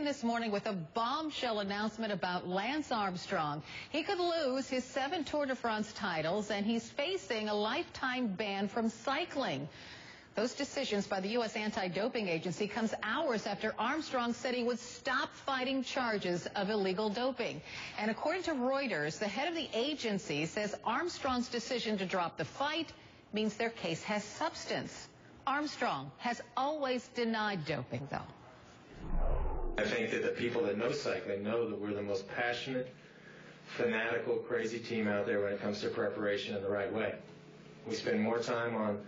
in this morning with a bombshell announcement about Lance Armstrong. He could lose his 7 Tour de France titles, and he's facing a lifetime ban from cycling. Those decisions by the U.S. anti-doping agency comes hours after Armstrong said he would stop fighting charges of illegal doping. And according to Reuters, the head of the agency says Armstrong's decision to drop the fight means their case has substance. Armstrong has always denied doping, though. I think that the people that know cycling know that we're the most passionate, fanatical, crazy team out there when it comes to preparation in the right way. We spend more time on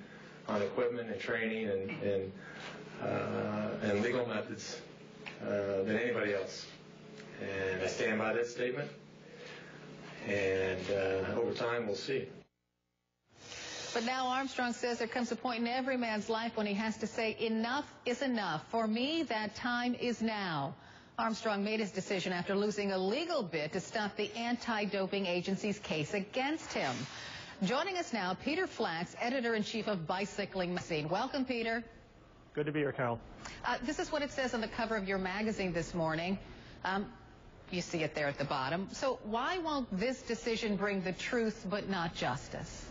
equipment and training and legal methods than anybody else. And I stand by that statement. And over time, we'll see. But now Armstrong says there comes a point in every man's life when he has to say enough is enough. For me, that time is now. Armstrong made his decision after losing a legal bid to stop the anti-doping agency's case against him. Joining us now, Peter Flax, editor-in-chief of Bicycling Magazine. Welcome, Peter. Good to be here, Carol. This is what it says on the cover of your magazine this morning. You see it there at the bottom. So why won't this decision bring the truth but not justice?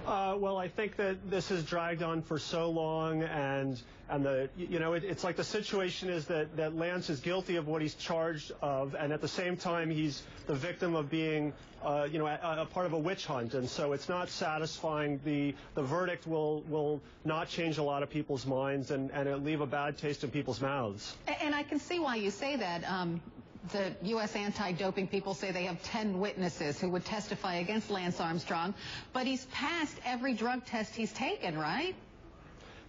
Well, I think that this has dragged on for so long, and it's like the situation is that Lance is guilty of what he's charged of, and at the same time he's the victim of being a part of a witch hunt, and so it's not satisfying. The verdict will not change a lot of people's minds, and it'll leave a bad taste in people's mouths. And I can see why you say that. The U.S. anti-doping people say they have 10 witnesses who would testify against Lance Armstrong, but he's passed every drug test he's taken, right?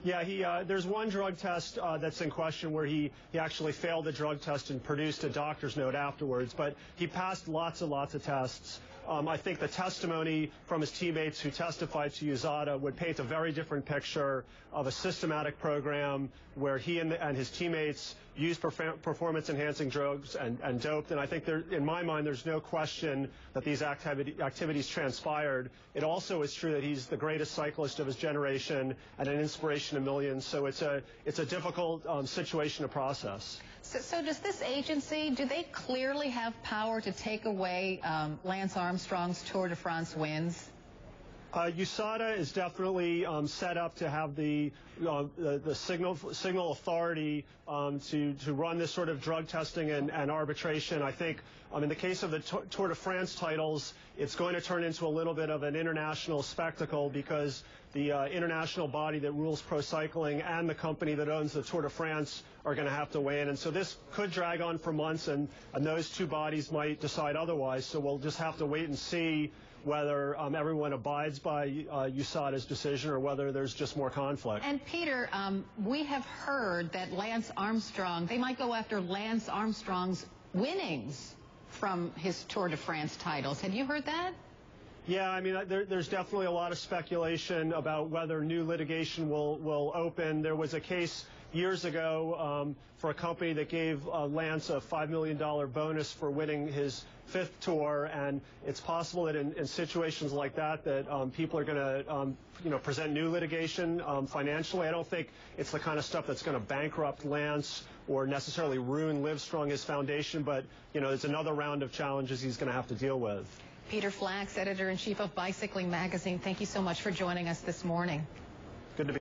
Yeah, there's one drug test that's in question where he actually failed the drug test and produced a doctor's note afterwards, but he passed lots and lots of tests. I think the testimony from his teammates who testified to USADA would paint a very different picture of a systematic program where he and his teammates used performance-enhancing drugs and doped. And I think in my mind, there's no question that these activities transpired. It also is true that he's the greatest cyclist of his generation and an inspiration to millions. So it's a difficult situation to process. So does this agency, do they clearly have power to take away Lance Armstrong's Tour de France wins? USADA is definitely set up to have the signal authority to run this sort of drug testing and arbitration. I think in the case of the Tour de France titles, it's going to turn into a little bit of an international spectacle because the international body that rules pro cycling and the company that owns the Tour de France are going to have to weigh in. And so this could drag on for months, and those two bodies might decide otherwise. So we'll just have to wait and see whether everyone abides by USADA's decision or whether there's just more conflict. And Peter, we have heard that Lance Armstrong, they might go after Lance Armstrong's winnings from his Tour de France titles. Have you heard that? Yeah, I mean, there's definitely a lot of speculation about whether new litigation will open. There was a case years ago for a company that gave Lance a $5 million bonus for winning his 5th tour, and it's possible that in situations like that people are going to present new litigation financially. I don't think it's the kind of stuff that's going to bankrupt Lance or necessarily ruin Livestrong, his foundation, but it's another round of challenges he's going to have to deal with. Peter Flax, editor-in-chief of Bicycling Magazine, thank you so much for joining us this morning.